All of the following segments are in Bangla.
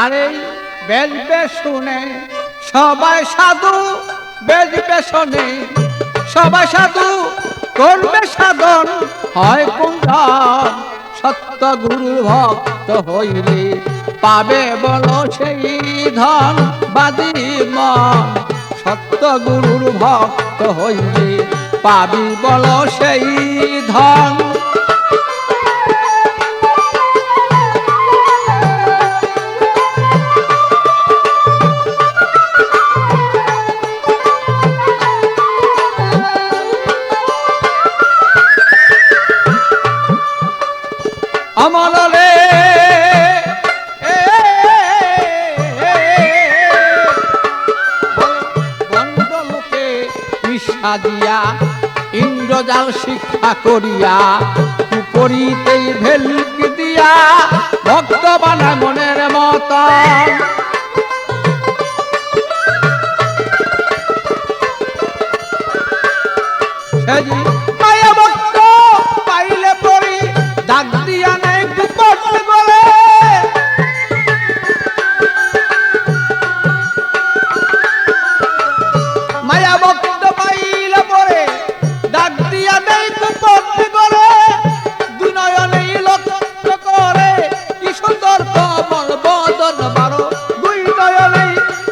আরে বেজবে শুনে সবাই সাধু, বেজবে শুনে সবাই সাধু, করবে সাধন হয় কুঞ্জন। সত্য গুরু ভক্ত হইলে পাবে বলো সেই ধন বাদী মন। সত্য গুরুর ভক্ত হইলে পাবি বলো সেই ধন। অমলে বন্ধলোকে মিশা দিয়া ইন্দ্রজাল শিক্ষা করিয়া উপরিতেই ভেলক দিয়া ভক্ত বানায় মনের মতন। মায়া ভক্ত পাইলে পরি ডাক দিয়া নেই গোপন বলে। মায়া ভক্ত পাইলে পরে ডাক দিয়া নেই গোপন বলে। দুনয়নে লক্ষ্য করে কি সুন্দর কমল বদন বারো। দুই নয়নে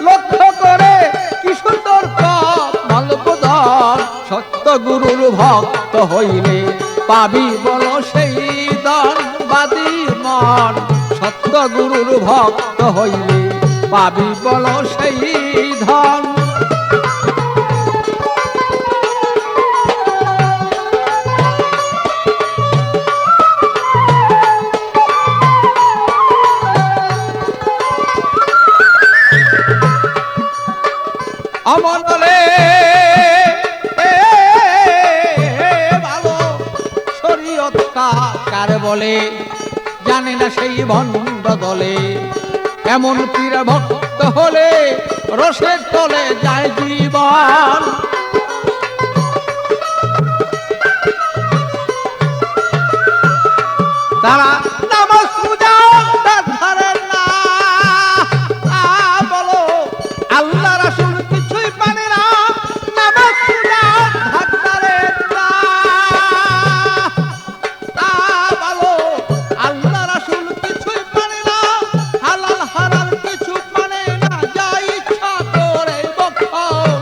লক্ষ্য করে কি সুন্দর কমল বদন। সত্য গুরুর ভক্ত হইলে পাবি বলো সেই ধন বাদী মন। সত্য গুরুর ভক্ত হইলে পাবি বলো সেই ধন। অমলে ভালো শরীয়ত কার বলে জানে না সেই ভণ্ড দলে। এমন পীর ভক্ত হলে রসের তলে যায় জীবন। তারা নামাজ পূজা ধরে না, বলো আল্লাহ রাসূল কিছুই পারে না। নামাজ পূজা ধরে না, বলো আল্লাহ রাসূল কিছুই পারে না। হালাল হারাম কিছু মানে না, যা ইচ্ছা করে বক্ষণ।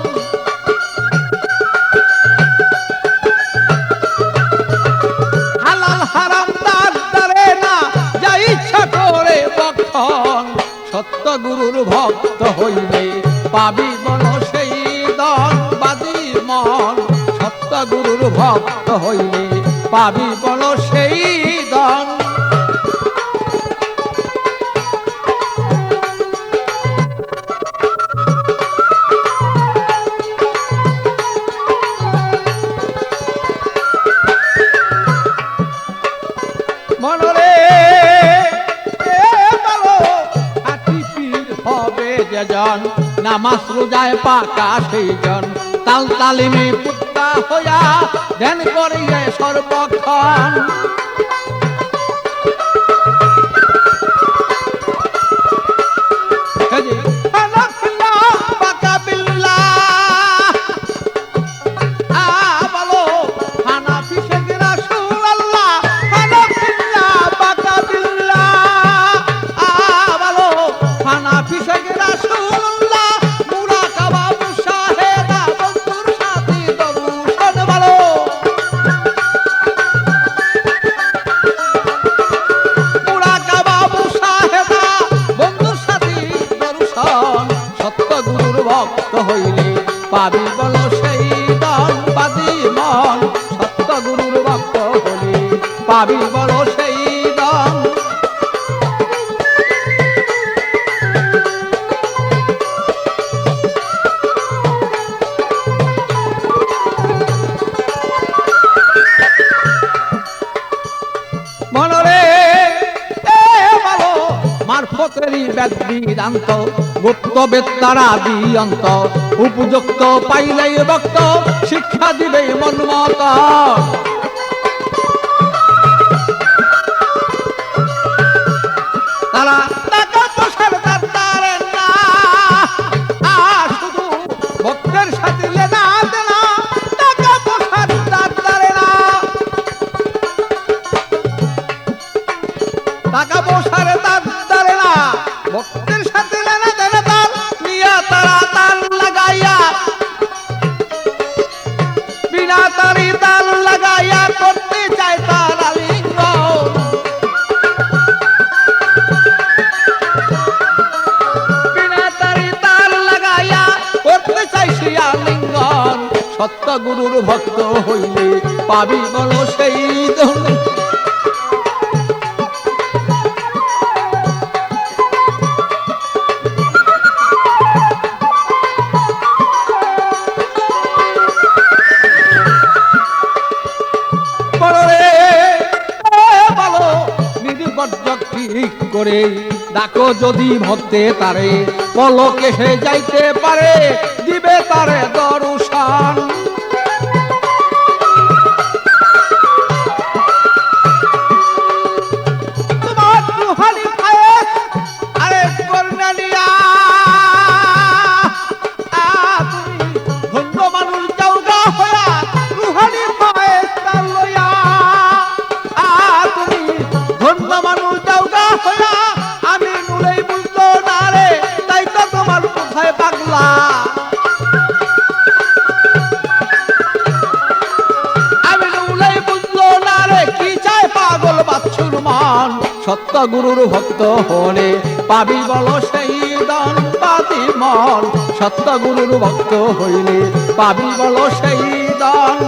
হালাল হারাম তার ধরে না, যা ইচ্ছা করে বক্ষণ। সত্য গুরুর ভক্ত হইলে পাবি বলো সেই ধন বাদী মন। সত্য গুরুর ভক্ত হইলে পাবি বলো সেই ধন। মনরে বলো হাতি পীর হবে যেজন, নামাজ রোজায় পাকা সেই জন। তাল তালিমে পুত্তা হইয়া ধ্যান করিয়ে সর্বক্ষণ। ভক্ত হইলে পাবি বলো সেই ধন বাদী মন। সত্য গুরুর ভক্ত হইলে পাবি বলো সেই ধন। মনরে ভালো মারফতেরই বেদ বিদান্ত, গুপ্ত বেত্তারা দিয়ন্ত। উপযুক্ত পাইলেই ভক্ত শিক্ষা দিবে মন মত। তারা টাকা পয়সার তারি তাল লাগাইয়া করতে চায় তার আলিঙ্গন, বিনা তারি তাল লাগাইয়া করতে চাই সে আলিঙ্গন। সত্য গুরুর ভক্ত হইলে পাবি বলো সেই ধন। ঠিক করে ডাকো যদি ভক্তে তারে, পলকে সে যাইতে পারে, দিবে তারে দর্শন। তোমার রুহানি ফায়েজ আরে করনা নিয়া তুমি ধন্য মানুষ যাওগা হইয়া, রুহানি ফায়েজ তার লইয়া তুমি ধন্য মানুষ যাওগা হইয়া। আমি নুলেই বুঝলো না রে, তাই তো তোমার কোথায় পাগলা, আমি নুলেই বুঝলো না রে, কি চায় পাগল বাচ্চুর মন। সত্য গুরুর ভক্ত হলে পাবি বলো সেই দান পাতি মন, সত্য গুরুর ভক্ত হইলে পাবি বলো সেই দান।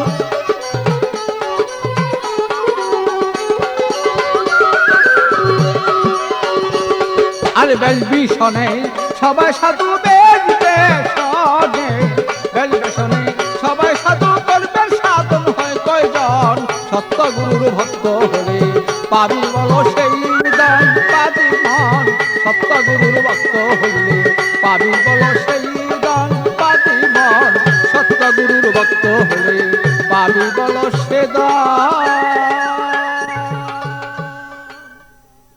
আরে বেশ ভীষণে সবাই সাধু বেশনে, বেশ ভীষণে সবাই সাধু করবেন, সাধন হয় কয়জন। সত্য গুরুর ভক্ত হলে পাবি বলো সেই দান পাবি মন, সত্য গুরুর ভক্ত হইলে পাবি বলো সেই দান পাবি মন, সত্য গুরুর ভক্ত হলে পাবি বলো সে দান।